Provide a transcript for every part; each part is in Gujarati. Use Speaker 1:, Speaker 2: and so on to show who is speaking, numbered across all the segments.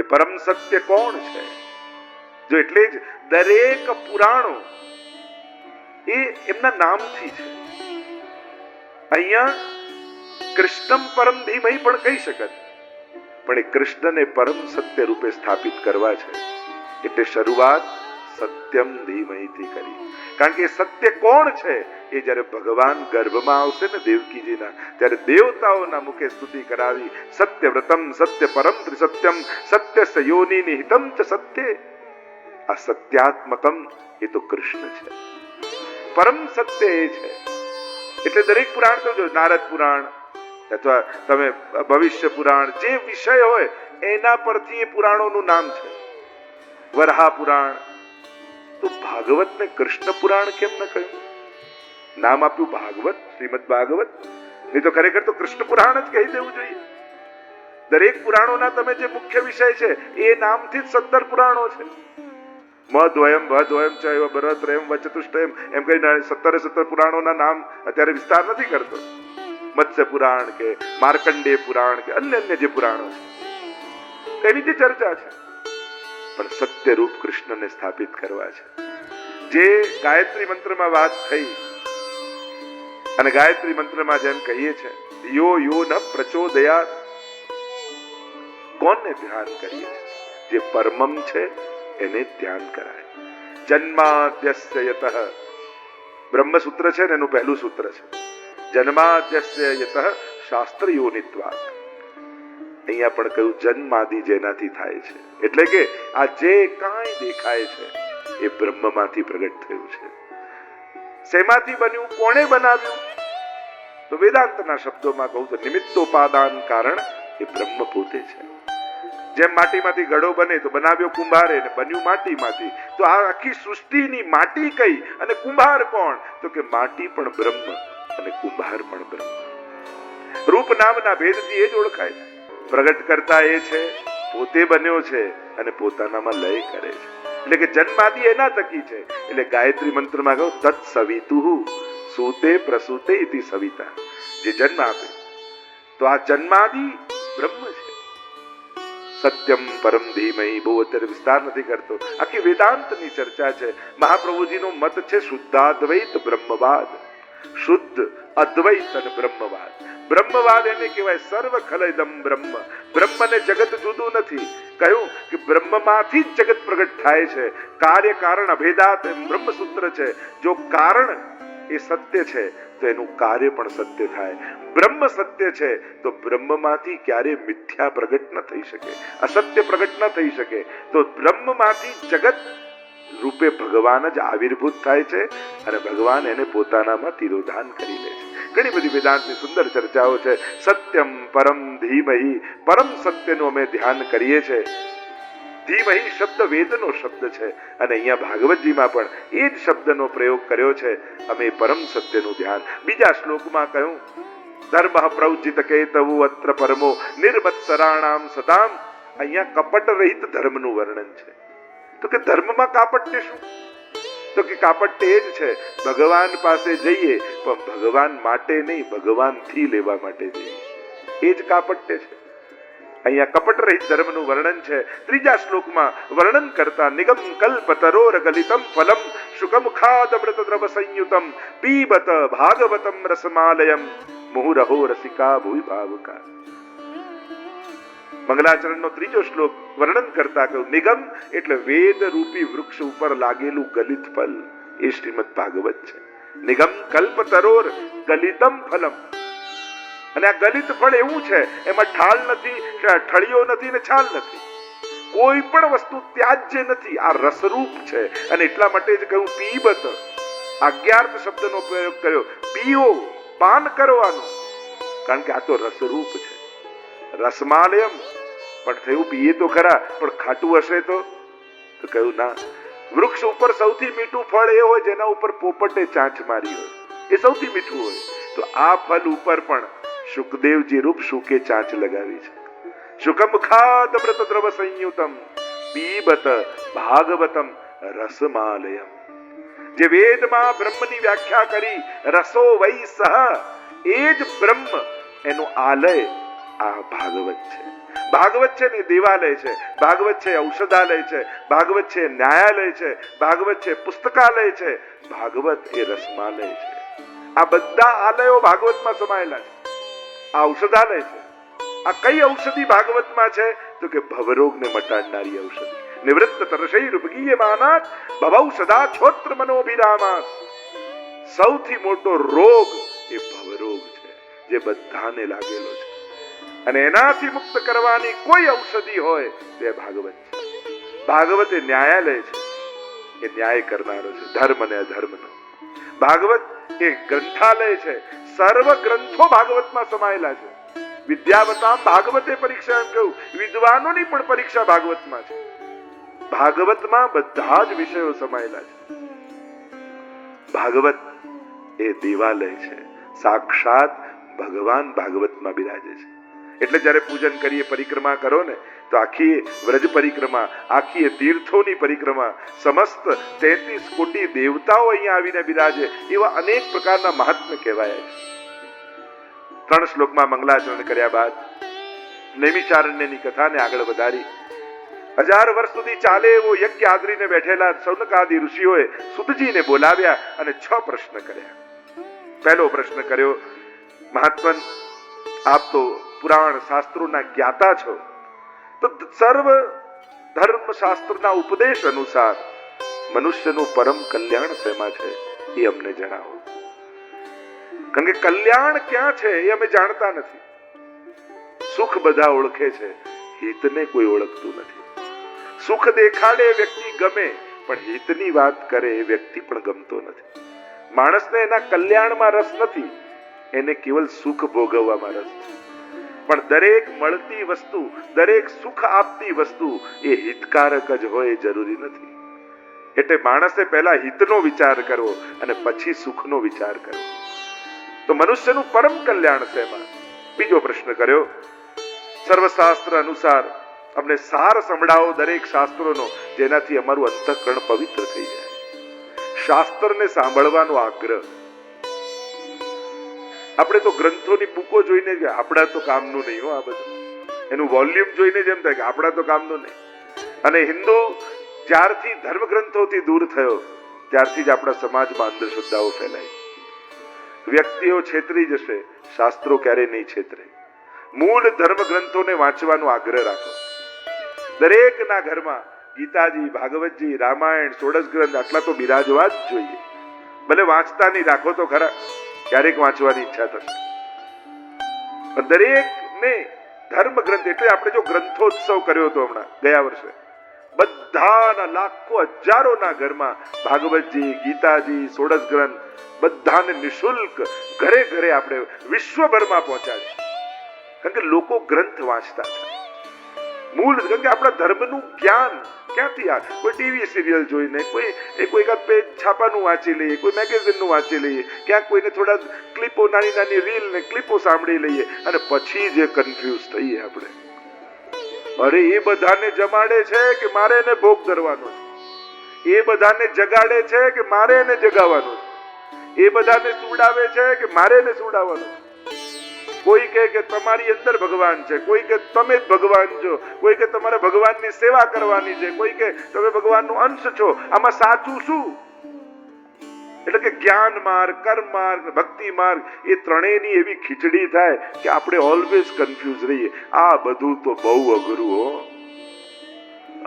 Speaker 1: એ પરમ સત્ય કોણ છે? જો એટલે જ દરેક પુરાણો એ એમના નામથી છે. અહીંયા કૃષ્ણમ પરમ ધીમહિ પણ કહી શકત, પણ એ કૃષ્ણને પરમ સત્ય રૂપે સ્થાપિત કરવા છે એટલે શરૂઆત સત્યમ ધીમહિથી કરી. કારણ કે સત્ય કોણ છે એ જ્યારે ભગવાન ગર્ભમાં આવશે ને દેવકીજીના, ત્યારે દેવતાઓના મુખે સ્તુતિ કરાવી. સત્યવ્રતમ સત્ય પરમ ત્રિસત્યમ સત્ય સયોનિ નિહિતમ ચ સત્ય. આ સત્યાત્મકમ એ તો કૃષ્ણ છે, પરમ સત્ય એ છે. એટલે દરેક પુરાણ સમજો, નારદ પુરાણ અથવા તમે ભવિષ્ય પુરાણ, જે વિષય હોય એના પરથી એ પુરાણોનું નામ છે. વરાહ પુરાણ, તો ભાગવતને કૃષ્ણ પુરાણ કેમ ન કહ્યું? નામ આપ્યું ભાગવત, શ્રીમદ ભાગવત. નહીં તો ખરેખર તો કૃષ્ણ પુરાણ જ કહી દેવું જોઈએ. દરેક પુરાણોના તમે જે મુખ્ય વિષય છે એ નામથી જ 17 પુરાણો છે. મદ્વયમ ભદ્વયમ ચ એવ બૃહત્રયમ વચતુષ્ટયમ એમ કહીને 17 પુરાણોના નામ અત્યારે વિસ્તાર નથી કરતો. મત્સ્ય પુરાણ કે માર્કંડેય પુરાણ કે અન્ય જે પુરાણો છે એની જે ચર્ચા છે, પણ સત્ય રૂપ કૃષ્ણને સ્થાપિત કરવા છે. જે ગાયત્રી મંત્રમાં વાત થઈ, અને ગાયત્રી મંત્રમાં જેમ કહીએ છે યો યો ન પ્રચોદયાત, કોને ધ્યાન કરીએ? જે પરમમ છે એને ધ્યાન કરાય. જન્માદ્યસ્ય યતઃ, બ્રહ્મસૂત્ર છે ને એનું પહેલું સૂત્ર છે જન્માદ્યસ્ય યતઃ શાસ્ત્ર યોનિત્વાત. અહીંયા પણ કહ્યું જન્માદિ જેનાથી થાય છે, એટલે કે આ જે કાંઈ દેખાય છે એ બ્રહ્મમાંથી પ્રગટ થયું છે. શેમાંથી બન્યું? કોણે બનાવ્યું? તો વેદાંતના શબ્દોમાં કહું તો નિમિત્તોપાદાન કારણ એ બ્રહ્મ પોતે છે. જેમ માટીમાંથી ઘડો બને તો બનાવ્યો કુંભારે ને બન્યું માટીમાંથી. તો આ આખી સૃષ્ટિની માટી કઈ અને કુંભાર કોણ? તો કે માટી પણ બ્રહ્મ અને કુંભાર પણ બ્રહ્મ. રૂપ નામના ભેદથી એ જ ઓળખાય છે. પ્રગટ કરતા એ છે, પોતે બન્યો છે અને પોતાનામાં લય કરે છે. એટલે કે જન્માદિ એના થકી છે. એટલે ગાયત્રી મંત્રમાં કહું તત્ સવિતુઃ સૂતે પ્રસૂતે ઇતિ સવિતા, જે જન્મ આપે. તો આ જન્માદિ બ્રહ્મ છે. સત્યમ પરમ ધીમહિ, બહુ અત્યારે વિસ્તાર નથી કરતો, આખી વેદાંતની ચર્ચા છે. મહાપ્રભુજીનો મત છે શુદ્ધાદ્વૈત બ્રહ્મવાદ. શુદ્ધ અદ્વૈત અને બ્રહ્મવાદ. બ્રહ્મવાદ એને કહેવાય સર્વ ખલઇદમ બ્રહ્મ. બ્રહ્મને જગત જુદું નથી. કહ્યું કે બ્રહ્મમાંથી જ જગત પ્રગટ થાય છે. કાર્ય કારણ અભેદાત એમ બ્રહ્મસૂત્ર છે. જો કારણ એ સત્ય છે તો એનું કાર્ય પણ સત્ય થાય. બ્રહ્મ સત્ય છે તો બ્રહ્મમાંથી ક્યારે મિથ્યા પ્રગટ ન થઈ શકે, અસત્ય પ્રગટ ન થઈ શકે. તો બ્રહ્મમાંથી જગત રૂપે ભગવાન જ આવિર્ભૂત થાય છે અને ભગવાન એને પોતાનામાં તિરોધાન કરી લે છે. ઘણી બધી વેદાંતની સુંદર ચર્ચાઓ છે. સત્યમ પરમ ધીમહિ, પરમ સત્યનું અમે ધ્યાન કરીએ છીએ. ધીમહિ શબ્દ વેદનો શબ્દ છે અને અહીંયા ભાગવતજીમાં પણ એ જ શબ્દનો પ્રયોગ કર્યો છે. અમે પરમ સત્યનું ધ્યાન. બીજા શ્લોકમાં કહ્યું ધર્મ પ્રવજિત કેતવુ અત્ર પરમો નિર્મત્સરાણામ સદામ. અહીંયા કપટ રહિત ધર્મનું વર્ણન છે. તો કે ધર્મમાં કાપટ્ય શું? તો કે કાપટ્ય એ જ છે ભગવાન પાસે જઈએ પણ ભગવાન માટે નહીં, ભગવાનથી લેવા માટે જઈએ. એ જ કાપટ્ય છે. અહીંયા કપટ રહિત ધર્મનું વર્ણન છે. ત્રીજા શ્લોકમાં વર્ણન કરતા નિગમ કલ્પતરોર ગલિતમ ફલમ શુકમુખાદમૃત દ્રવ સંયુતમ પીબત ભાગવતમ રસમાલયમ મુહુરહો રસિકા ભૂમિ ભાવુકા. મંગલાચરણનો ત્રીજો શ્લોક વર્ણન કરતા કહ્યું નિગમ એટલે વેદ રૂપી વૃક્ષ ઉપર લાગેલું ગલિત ફલ, એ શ્રીમદ ભાગવત છે. નિગમ કલ્પતરોર ગલિતમ ફલમ. અને આ ગલિત ફળ એવું છે એમાં ઠાલ નથી, ઠળીઓ નથી ને છાલ નથી. કોઈ પણ વસ્તુ ત્યાજ્ય નથી. આ રસરૂપ છે અને એટલા માટે જ કહ્યું પીબત. આજ્ઞાર્થ શબ્દનો પ્રયોગ કર્યો. પીઓ, પાન કરવાનું, કારણ કે આ તો રસરૂપ છે. રસમાલયમ પણ થયું પીએ તો ખરા પણ ખાટું હશે તો કહ્યું ના. વૃક્ષ ઉપર સૌથી મીઠું ફળ એ હોય જેના ઉપર પોપટે ચાંચ મારી હોય, એ સૌથી મીઠું હોય. તો આ ફળ ઉપર પણ શુકદેવજી રૂપ શુકે ચાંચ લગાવી છે. શુકમ ખાદમૃત દ્રવ સંયુતમ પીબત ભાગવતમ રસમાલયમ. જે વેદમાં બ્રહ્મની વ્યાખ્યા કરી રસો વૈ સહ, એ જ બ્રહ્મ એનો આલય આ ભાગવત છે. ભાગવત છે ને દેવાલય છે, ભાગવત છે ઔષધાલય છે, ભાગવત છે ન્યાયાલય છે, ભાગવત છે પુસ્તકાલય છે, ભાગવત એ રસમાલય છે. આ બધા આલયો ભાગવતમાં સમાયેલા છે. આ ઔષધાલય છે. આ કઈ ઔષધિ ભાગવતમાં છે? તો કે ભવરોગને મટાડનારી ઔષધિ. નિવૃત્ત તરશૈરુપગીયમાનાત ભવૌષધા છોત્ર મનોભિરામાત. સૌથી મોટો રોગ એ ભવરોગ છે, જે બધાને લાગેલો છે, અને એનાથી મુક્ત કરવાની કોઈ ઔષધિ હોય તે ભાગવત છે. ભાગવત એ ન્યાયાલય છે, એ ન્યાય કરનારો છે ધર્મ અને અધર્મનો. ભાગવત એ ગ્રંથાલય છે, સર્વ ગ્રંથો ભાગવતમાં સમાયેલા છે. વિદ્યાવતામ ભાગવતે પરીક્ષા એમ કહ્યું, વિદ્વાનોની પણ પરીક્ષા ભાગવતમાં છે. ભાગવતમાં બધા જ વિષયો સમાયેલા છે. ભાગવત એ દેવાલય છે, સાક્ષાત ભગવાન ભાગવતમાં બિરાજે છે. એટલે જ્યારે પૂજન કરીએ, પરિક્રમા કરો ને, તો આખી વ્રજ પરિક્રમા, આખી તીર્થોની પરિક્રમા, સમસ્ત 33 કોટી દેવતાઓ અહીંયા આવીને બિરાજે, એવા અનેક પ્રકારના મહાત્મ્ય કહેવાય છે. 3 શ્લોકમાં મંગલાચરણ કર્યા બાદ નૈમિષારણ્યની કથાને આગળ વધારી 1000 વર્ષ સુધી ચાલે એવો યજ્ઞ આદરીને બેઠેલા સૌનકાદિ ઋષિઓએ સુતજીને બોલાવ્યા અને 6 પ્રશ્ન કર્યા. પહેલો પ્રશ્ન કર્યો, મહાત્મન, આપ તો પુરાણ શાસ્ત્રોના જ્ઞાતા છો, તો સર્વ ધર્મ શાસ્ત્રના ઉપદેશ અનુસાર મનુષ્યનું પરમ કલ્યાણ શેમાં છે એ અમને જણાવો. કારણ કે કલ્યાણ ક્યાં છે એ અમે જાણતા નથી. સુખ બધા ઓળખે છે, હિતને કોઈ ઓળખતું નથી. સુખ દેખાડે એ વ્યક્તિ ગમે, પણ હિતની વાત કરે એ વ્યક્તિ પણ ગમતો નથી. માણસને એના કલ્યાણમાં રસ નથી, એને કેવલ સુખ ભોગવવામાં રસ છે. પણ દરેક મળતી વસ્તુ, દરેક સુખ આપતી વસ્તુ એ હિતકારક જ હોય જરૂરી નથી. એટલે માણસે પહેલા હિતનો વિચાર કરવો અને પછી સુખનો વિચાર કરવો. તો મનુષ્યનું પરમ કલ્યાણ શેમાં? બીજો પ્રશ્ન કર્યો, સર્વશાસ્ત્ર અનુસાર અમને સાર સંભળાવો દરેક શાસ્ત્રોનો, જેનાથી અમારું અંતઃકરણ પવિત્ર થઈ જાય. શાસ્ત્રને સાંભળવાનો આગ્રહ. આપણે તો ગ્રંથોની બુકો જોઈને કે આપણા તો કામનું નહીં હો, આ બધું એનું વોલ્યુમ જોઈને જ એમ થાય કે આપણા તો કામનું નહીં. અને હિન્દુ જ્યારથી ધર્મ ગ્રંથોથી દૂર થયો, ત્યારથી જ આપણા સમાજમાં અંધશ્રદ્ધાઓ ફેલાઈ. વ્યક્તિઓ છેતરી જશે, શાસ્ત્રો ક્યારે નહીં છેતરે. મૂળ ધર્મ ગ્રંથોને વાંચવાનો આગ્રહ રાખો. દરેકના ઘરમાં ગીતાજી, ભાગવતજી, રામાયણ, 16 ગ્રંથ આટલા તો બિરાજવા જ જોઈએ. ભલે વાંચતા નહીં, રાખો તો ખરા, ક્યારેક વાંચવાની ઈચ્છા થશે. પણ દરેકને ધર્મ ગ્રંથ, એટલે આપણે જો ગ્રંથોત્સવ કર્યો હતો હમણાં ગયા વર્ષે, બધાના લાખો હજારોના ઘરમાં ભાગવતજી, ગીતાજી, 16 ગ્રંથ બધાને નિશુલ્ક ઘરે ઘરે આપણે વિશ્વભરમાં પહોંચાડ્યા. કારણ કે લોકો ગ્રંથ વાંચતા હતા. મૂળ, કારણ કે આપણા ધર્મનું જ્ઞાન ક્યાંથી આવે? કોઈ ટીવી સિરિયલ જોઈને, કોઈ પેજ છાપાનું વાંચી લઈએ, કોઈ મેગેઝિનનું વાંચી લઈએ, ક્યાંક કોઈને થોડા ક્લિપો, નાની નાની રીલ ને ક્લિપો સાંભળી લઈએ, અને પછી જે કન્ફ્યુઝ થઈએ આપણે. અરે એ બધાને જમાડે છે કે મારે એને ભોગ ધરવાનો છે? એ બધાને જગાડે છે કે મારે એને જગાવવાનો છે? એ બધાને સુવડાવે છે કે મારે એને સુવડાવવાનો છે? કોઈ કહે કે તમારી અંદર ભગવાન છે, કોઈ કે તમે જ ભગવાન છો, કોઈ કે તમારે ભગવાનની સેવા કરવાની છે, કોઈ કે તમે ભગવાનનો અંશ છો. આમાં સાચું શું? એટલે કે જ્ઞાન માર્ગ, કર્મ માર્ગ, ભક્તિ માર્ગ, એ ત્રણેયની એવી ખીચડી થાય કે આપણે ઓલવેઝ કન્ફ્યુઝ રહીએ. આ બધું તો બહુ અઘરું હો.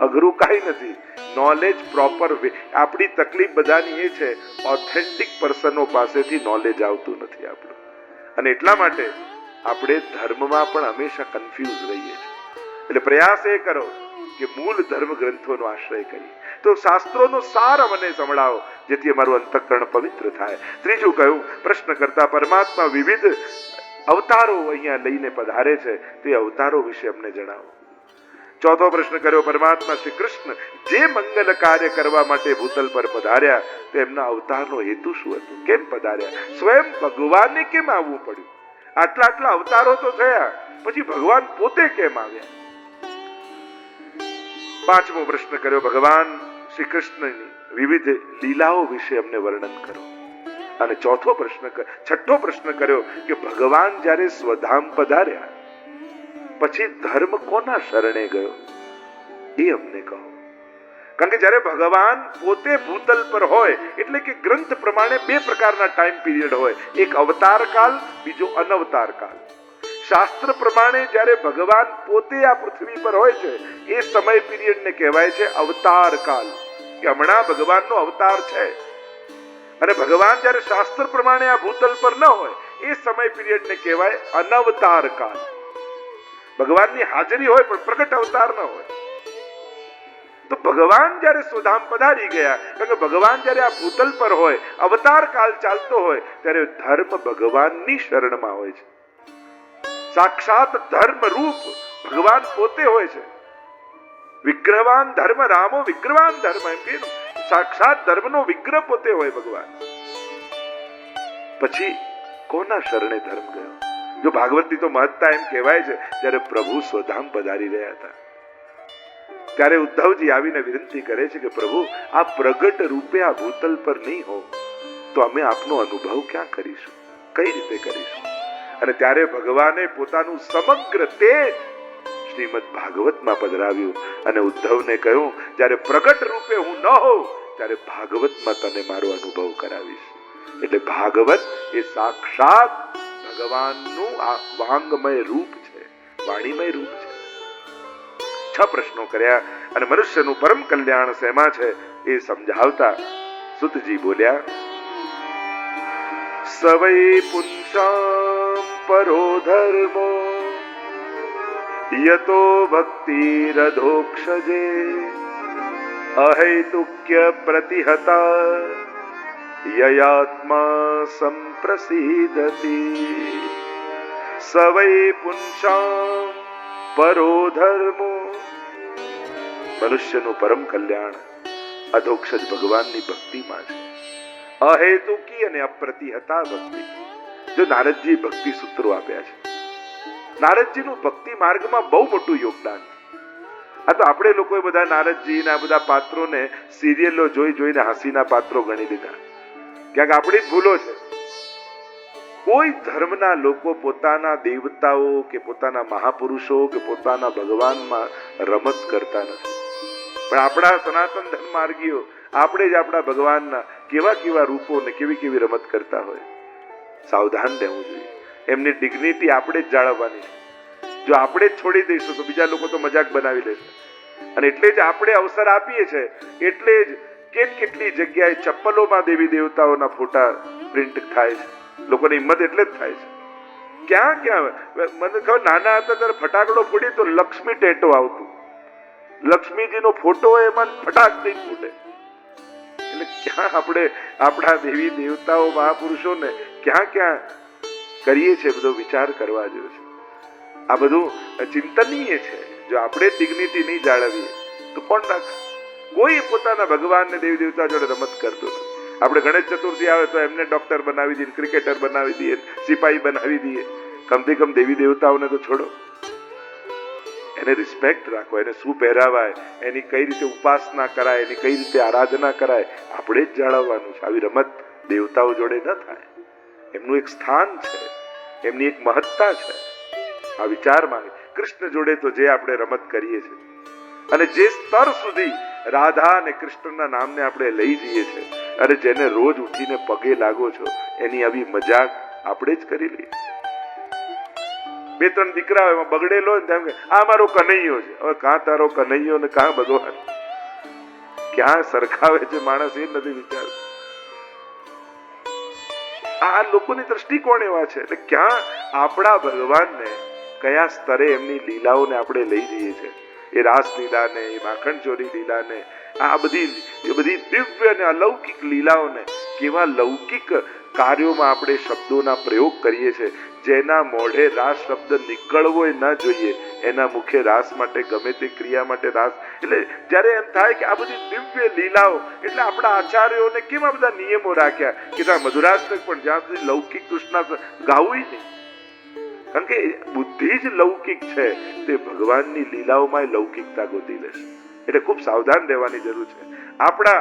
Speaker 1: અઘરું કાંઈ નથી. Knowledge proper way. આપણી તકલીફ બધાની એ છે, ઓથેન્ટિક પર્સનો પાસેથી નોલેજ આવતું નથી આપણું. અને એટલા માટે આપણે ધર્મમાં પણ હંમેશા કન્ફ્યુઝ રહીએ છીએ. એટલે પ્રયાસ એ કરો કે મૂળ ધર્મ ગ્રંથોનો આશ્રય કરીએ. તો શાસ્ત્રોનો સાર મને સંભળાવો, જેથી અમારું અંતઃકરણ પવિત્ર થાય. ત્રીજું કહ્યું, પ્રશ્ન કરતા પરમાત્મા વિવિધ અવતારો અહીંયા લઈને પધારે છે, તે અવતારો વિશે અમને જણાવો. ચોથો પ્રશ્ન કર્યો, પરમાત્મા શ્રી કૃષ્ણ જે મંગલ કાર્ય કરવા માટે ભૂતલ પર પધાર્યા, તેમના અવતારનો હેતુ શું હતો? કેમ પધાર્યા? સ્વયં ભગવાનને કેમ આવવું પડ્યું? આટલા અવતારો તો થયા, પછી ભગવાન પોતે કેમ આવ્યા? પાંચમો પ્રશ્ન કર્યો, ભગવાન શ્રી કૃષ્ણની વિવિધ લીલાઓ વિશે અમને વર્ણન કરો. અને છઠ્ઠો પ્રશ્ન કર્યો કે ભગવાન જ્યારે સ્વધામ પધાર્યા પછી ધર્મ કોના શરણે ગયો એ અમને કહો. કારણ કે જ્યારે ભગવાન પોતે ભૂતલ પર હોય એટલે કે ગ્રંથ પ્રમાણે બે પ્રકારના ટાઈમ પીરિયડ હોય, એક અવતાર કાળ, બીજો અનવતાર કાળ. શાસ્ત્ર પ્રમાણે જ્યારે ભગવાન પોતે આ પૃથ્વી પર હોય છે એ સમય પીરિયડને કહેવાય છે અવતાર કાળ, કે હમણાં ભગવાનનો અવતાર છે. અને ભગવાન જ્યારે શાસ્ત્ર પ્રમાણે આ ભૂતલ પર ન હોય એ સમય પીરિયડને કહેવાય અનવતાર કાળ. ભગવાનની હાજરી હોય પણ પ્રગટ અવતાર ન હોય. તો ભગવાન જ્યારે સ્વધામ પધારી ગયા, કારણ કે ભગવાન જ્યારે આ ભૂતલ પર હોય, અવતાર કાળ ચાલતો હોય, ત્યારે ધર્મ ભગવાનની શરણમાં હોય છે. સાક્ષાત ધર્મ રૂપ ભગવાન પોતે હોય છે. વિગ્રહવાન ધર્મ રામો વિગ્રહવાન ધર્મ, એમ કે સાક્ષાત ધર્મનો વિગ્રહ પોતે હોય ભગવાન. પછી કોના શરણે ધર્મ ગયો? જો ભાગવતની તો મહત્તા એમ કહેવાય છે, જ્યારે પ્રભુ સ્વધામ પધારી રહ્યા હતા ત્યારે ઉદ્ધવજી આવીને વિનંતી કરે છે કે પ્રભુ આ પ્રગટ રૂપે આ ભૂતલ પર નહીં હો તો અમે આપનો અનુભવ ક્યાં કરીશું, કઈ રીતે કરીશું? અને ત્યારે ભગવાને પોતાનું સમગ્ર તેજ શ્રીમદ ભાગવતમાં પધરાવ્યું અને ઉદ્ધવને કહ્યું, જ્યારે પ્રગટ રૂપે હું ન હોઉં ત્યારે ભાગવતમાં તને મારો અનુભવ કરાવીશ. એટલે ભાગવત એ સાક્ષાત ભગવાનનું આ વાંગમય રૂપ છે, વાણીમય રૂપ છે. 6 પ્રશ્નો કર્યા અને મનુષ્યનું પરમ કલ્યાણ શેમાં છે એ સમજાવતા સુતજી બોલ્યા, સવૈ પુંસામ પરો ધર્મો યતો ભક્તિરધોક્ષજે અહૈતુક્ય પ્રતિહતા યયાત્મા સંપ્રસિદ્ધતિ. સવૈ પુંસામ પરો ધર્મો, મનુષ્યનું પરમ કલ્યાણ અધોક્ષજ ભગવાનની ભક્તિમાં છે. અહેતુકી અને અપ્રતિહતા ભક્તિ. જો નારદજી ભક્તિ સૂત્રો આપ્યા છે, નારદજીનું ભક્તિ માર્ગમાં બહુ મોટું યોગદાન છે. આ તો આપણે લોકોએ બધા નારદજી ના બધા પાત્રોને સિરિયલો જોઈને હસીના પાત્રો ગણી લીધા. ક્યાંક આપણી જ ભૂલો છે. કોઈ ધર્મના લોકો પોતાના દેવતાઓ કે પોતાના મહાપુરુષો કે પોતાના ભગવાનમાં રમત કરતા નથી. પણ આપણા સનાતન ધર્મ માર્ગીઓ આપણે જ આપણા ભગવાનના કેવા કેવા રૂપો ને કેવી કેવી રમત કરતા હોય. સાવધાન રહેવું જોઈએ. એમની ડિગ્નિટી આપણે જ જાળવવાની છે. જો આપણે જ છોડી દઈશું તો બીજા લોકો તો મજાક બનાવી લેશે. અને એટલે જ આપણે અવસર આપીએ છીએ, એટલે જ કેટલી જગ્યાએ ચપ્પલોમાં દેવી દેવતાઓના ફોટા પ્રિન્ટ થાય છે. લોકોની હિંમત એટલે જ થાય છે. ક્યાં મને ખબર, નાના હતા ત્યારે ફટાકડો ફૂટી તો લક્ષ્મી ટેટો આવતું. લક્ષ્મીજીનો ફોટો હોય એમાં ફટાક નહીં ફૂટે. એટલે ક્યાં આપણે આપણા દેવી દેવતાઓ મહાપુરુષોને ક્યાં કરીએ છીએ, બધો વિચાર કરવા જેવો છે. આ બધું ચિંતનીય છે. જો આપણે ડિગ્નિટી નહીં જાળવીએ તો કોણ રાખશે? કોઈ પોતાના ભગવાનને દેવી દેવતા જોડે રમત કરતો નથી. આપણે ગણેશ ચતુર્થી આવે તો એમને ડોક્ટર બનાવી દઈએ, ક્રિકેટર બનાવી દઈએ, સિપાહી બનાવી દઈએ. કમથી કમ દેવી દેવતાઓને તો છોડો. એને રિસ્પેક્ટ રાખો, એને શું પહેરાવાય, એની કઈ રીતે ઉપાસના કરાય, એની કઈ રીતે આરાધના કરાય, આપણે જ જાળવવાનું છે. આવી રમત દેવતાઓ જોડે ન થાય. એમનું એક સ્થાન છે, એમની એક મહત્તા છે. આ વિચાર માંગે. કૃષ્ણ જોડે તો જે આપણે રમત કરીએ છીએ અને જે સ્તર સુધી રાધા અને કૃષ્ણના નામને આપણે લઈ જઈએ છીએ અને જેને રોજ ઉઠીને પગે લાગો છો, એની આવી મજાક આપણે જ કરી લઈએ. 2-3 દીકરા એમાં બગડેલો હોય ને તેમ કે આ મારો કનૈયો છે. હવે કાં તારો કનૈયો ને કાં ભગવાન, ક્યાં સરખાવે છે માણસ એ નથી વિચારતો. આ લોકોની દ્રષ્ટિકોણ એવા છે. એટલે ક્યાં આપણા ભગવાનને કયા સ્તરે એમની લીલાઓને આપણે લઈ જઈએ છીએ. એ રાસ લીલાને, એ માખણ ચોરી લીલાને, આ બધી દિવ્ય અને અલૌકિક લીલાઓને કેવા લૌકિક કાર્યોમાં આપણે શબ્દોના પ્રયોગ કરીએ છીએ. જેના મોઢે રાસ શબ્દ નીકળવો ન જોઈએ, એના મુખે રાસ માટે ગમે તે ક્રિયા માટે રાસ. એટલે જ્યારે એમ થાય કે આ બધી દિવ્ય લીલાઓ, એટલે આપણા આચાર્યોને કેવા બધા નિયમો રાખ્યા કે ત્યાં મધુરાષ્ટક પણ જ્યાં સુધી લૌકિક કૃષ્ણ ગાવું નહીં. કારણ કે બુદ્ધિ જ લૌકિક છે, તે ભગવાનની લીલાઓમાં લૌકિકતા ગોતી લેશે. એટલે ખૂબ સાવધાન રહેવાની જરૂર છે. આપણા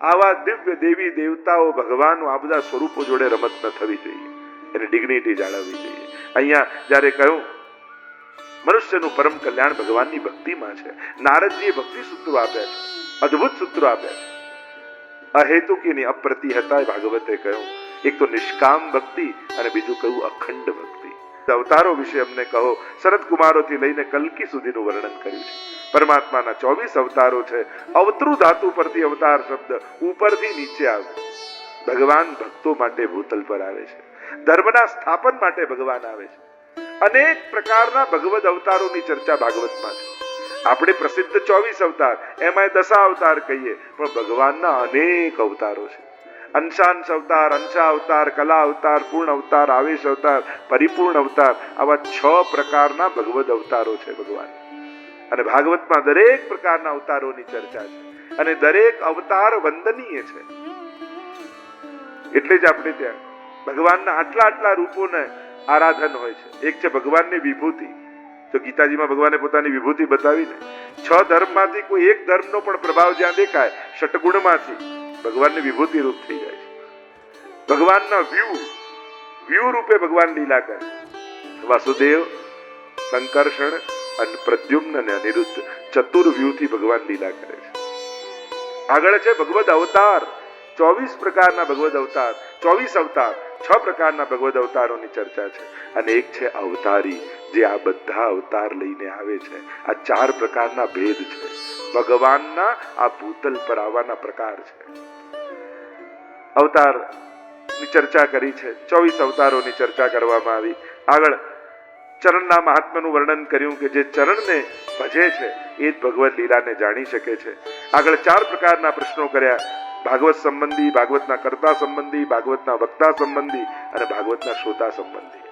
Speaker 1: આવા દિવ્ય દેવી દેવતાઓ ભગવાનો આ બધા સ્વરૂપો જોડે રમત ન થવી જોઈએ. એને ડિગ્નિટી જાળવવી જોઈએ. અહીંયા જ્યારે કહ્યું મનુષ્યનું પરમ કલ્યાણ ભગવાનની ભક્તિમાં છે. નારદજીએ ભક્તિ સૂત્રો આપ્યા છે, અદ્ભુત સૂત્રો આપ્યા છે. અહેતુકીની અપ્રતિહતાએ ભાગવતે કહ્યું, એક તો નિષ્કામ ભક્તિ અને બીજું કહ્યું અખંડ ભક્તિ. અવતારો વિશે અમને કહો. શરદ કુમારોથી લઈને કલ્કી સુધીનું વર્ણન કર્યું છે. પરમાત્માના 24 અવતારો છે. અવતૃ ધાતુ પરથી અવતાર શબ્દ ઉપરથી નીચે આવે. ભગવાન ભક્તો માટે ભૂતલ પર આવે છે. ધર્મના સ્થાપન માટે ભગવાન આવે છે. અનેક પ્રકારના ભગવદ અવતારોની ચર્ચા ભાગવતમાં છે. આપણે પ્રસિદ્ધ 24 અવતાર, એમાં 10 અવતાર કહીએ, પણ ભગવાનના અનેક અવતારો છે. અંશાંશ અવતાર, અંશા અવતાર, કલા અવતાર, પૂર્ણ અવતાર, આવેશ અવતાર, પરિપૂર્ણ અવતાર, આવા 6 પ્રકારના ભગવદ અવતારો છે ભગવાન. અને ભાગવતમાં દરેક પ્રકારના અવતારોની ચર્ચા છે અને દરેક અવતાર વંદનીય છે. એટલે જ આપણે ત્યાં ભગવાનના આટલા રૂપોને આરાધન હોય છે. એક છે ભગવાનની વિભૂતિ. તો ગીતાજીમાં ભગવાને પોતાની વિભૂતિ બતાવીને 6 ધર્મમાંથી કોઈ એક ધર્મનો પણ પ્રભાવ જ્યાં દેખાય, ષટગુણમાંથી ભગવાનની વિભૂતિ રૂપ થઈ જાય છે. ભગવાનના વ્યૂ રૂપે ભગવાન લીલા કરે. વાસુદેવ, સંકર્ષણ અને પ્રદ્યુમ્ન અને અનિરુદ્ધ ચતુર્વ્યૂહથી ભગવાન લીલા કરે છે. આગળ છે ભગવદ અવતાર. 24 પ્રકારના ભગવદ અવતાર, 24 અવતાર, 6 પ્રકારના ભગવદ અવતારોની ચર્ચા છે. અને એક છે અવતારી, જે આ બધા અવતાર લઈને આવે છે. આ 4 પ્રકારના ભેદ છે. ભગવાનના આ ભૂતલ પર આવવાના પ્રકાર છે. અવતારની ચર્ચા કરી છે. 24 અવતારોની ચર્ચા કરવામાં આવી. આગળ ચરણના મહાત્માનું વર્ણન કર્યું કે જે ચરણને ભજે છે એ જ ભગવદ લીલાને જાણી શકે છે. આગળ 4 પ્રકારના પ્રશ્નો કર્યા. ભાગવત સંબંધી, ભાગવતના કર્તા સંબંધી, ભાગવતના વક્તા સંબંધી અને ભાગવતના શ્રોતા સંબંધી.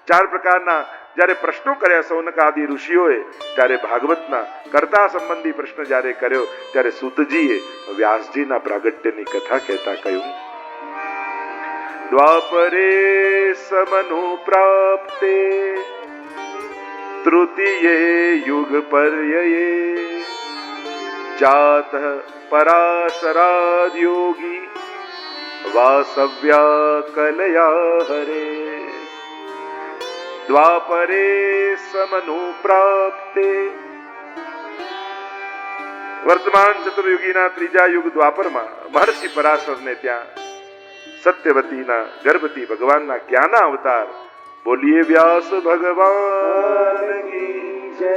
Speaker 1: 4 પ્રકારના જ્યારે પ્રશ્નો કર્યા સૌનક આદિ ઋષિઓએ, ત્યારે ભાગવતના કર્તા સંબંધી પ્રશ્ન જ્યારે કર્યો, ત્યારે સૂતજીએ વ્યાસજીના પ્રાગટ્યની કથા કહેતા કહ્યું, દ્વાપરે સમનો પ્રાપ્તે તૃતીયે યુગ પર્યયે જાત પરાશરાદ યોગી વાસવ્યા કલયા હરે. દ્વાપરે સમનો પ્રાપ્તે, વર્તમાન ચતુર્યુગીના 3જા યુગ દ્વાપરમાં મહર્ષિ પરાશરને ત્યાં સત્યવતીના ગર્ભથી ભગવાનના જ્ઞાના અવતાર, બોલીએ વ્યાસ ભગવાન કી જય,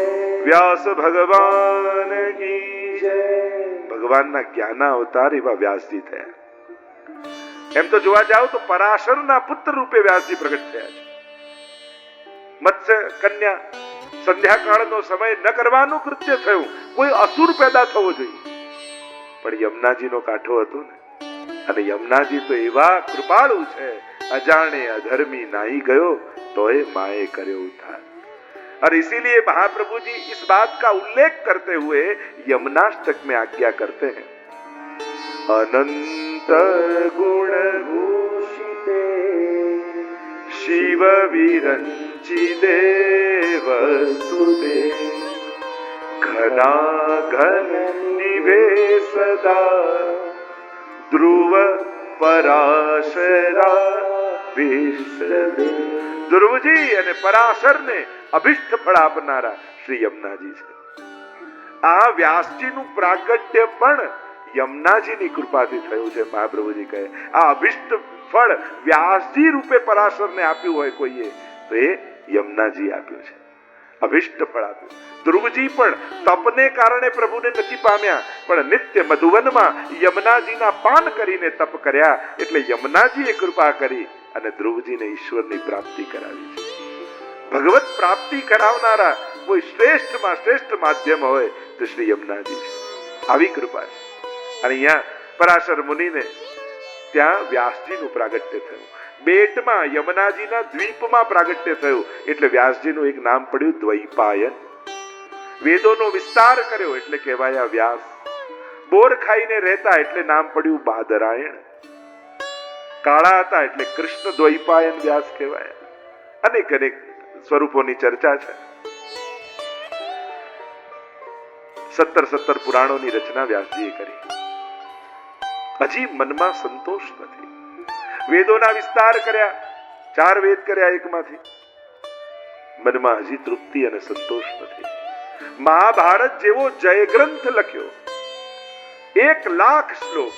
Speaker 1: વ્યાસ ભગવાન કી જય. ભગવાનના જ્ઞાના અવતાર એવા વ્યાસજી થયા. એમ તો જોવા જાવ તો પરાશરના પુત્ર રૂપે વ્યાસજી પ્રગટ થયા છે. મત્સ્ય કન્યા સંધ્યાકાળનો સમય ન કરવાનું કૃત્ય થયું. કોઈ અસુર પેદા થવો જોઈએ, પણ યમુનાજીનો કાંઠો હતો ને, અને યમુનાજી તો એવા કૃપાળુ છે, અજાણે અધર્મી નાહી ગયો तोय माए करे उद्धार. और इसीलिए महाप्रभु जी इस बात का उल्लेख करते हुए यमुनाष्टक में आज्ञा करते हैं, अनंत गुण भूषिते शिव विरंचि देव स्तुते घना घन निभे सदा ध्रुव पराशरा विष्णु. ધ્રુવજી અને પરાશરને અભિષ્ટ ફળ આપનારા શ્રી યમુનાજી છે. આ વ્યાસજીનું પ્રાગટ્ય પણ યમુનાજીની કૃપાથી થયું છે. મહાપ્રભુજી કહે આ અભિષ્ટ ફળ વ્યાસજી રૂપે પરાશરને આપ્યું હોય કોઈએ તો એ યમુનાજી આપ્યું છે, અભિષ્ટ ફળ આપ્યું. ધ્રુવજી પણ તપને કારણે પ્રભુને નથી પામ્યા, પણ નિત્ય મધુવનમાં યમુનાજીના પાન કરીને તપ કર્યા, એટલે યમુનાજીએ કૃપા કરી અને ધ્રુવજીને ઈશ્વરની પ્રાપ્તિ કરાવી છે. ભગવત પ્રાપ્તિ કરાવનારા કોઈ શ્રેષ્ઠમાં શ્રેષ્ઠ માધ્યમ હોય તો શ્રી યમુનાજી છે. આવી કૃપા છે. અને અહીંયા પરાશર મુનિને ત્યાં વ્યાસજીનું પ્રાગટ્ય થયું. બેટમાં યમુનાજીના દ્વીપમાં પ્રાગટ્ય થયું, એટલે વ્યાસજીનું એક નામ પડ્યું દ્વૈપાયન. વેદોનો વિસ્તાર કર્યો એટલે કહેવાયા વ્યાસ. બોર ખાઈને રહેતા એટલે નામ પડ્યું બાદરાયણ. કાળા હતા એટલે કૃષ્ણ દ્વૈપાયન વ્યાસ કહેવાય. અનેક અનેક સ્વરૂપોની ચર્ચા છે. 17 પુરાણોની રચના વ્યાસજીએ કરી. હજી મનમાં સંતોષ નથી. વેદોના વિસ્તાર કર્યા, 4 વેદ કર્યા એકમાંથી. મનમાં હજી તૃપ્તિ અને સંતોષ નથી. મહાભારત જેવો જયગ્રંથ લખ્યો, 1,00,000 શ્લોક,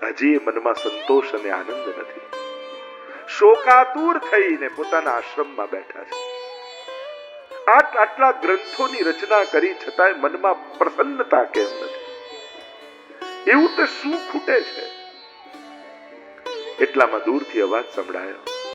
Speaker 1: હજી મનમાં સંતોષ અને આનંદ નથી. શોકાતુર થઈને પોતાના આશ્રમમાં બેઠા છે. આટલા ગ્રંથોની રચના કરી છતાંય મનમાં પ્રસન્નતા કેમ નથી? એવું તો શું ખૂટે છે? એટલામાં દૂરથી અવાજ સંભળાયો,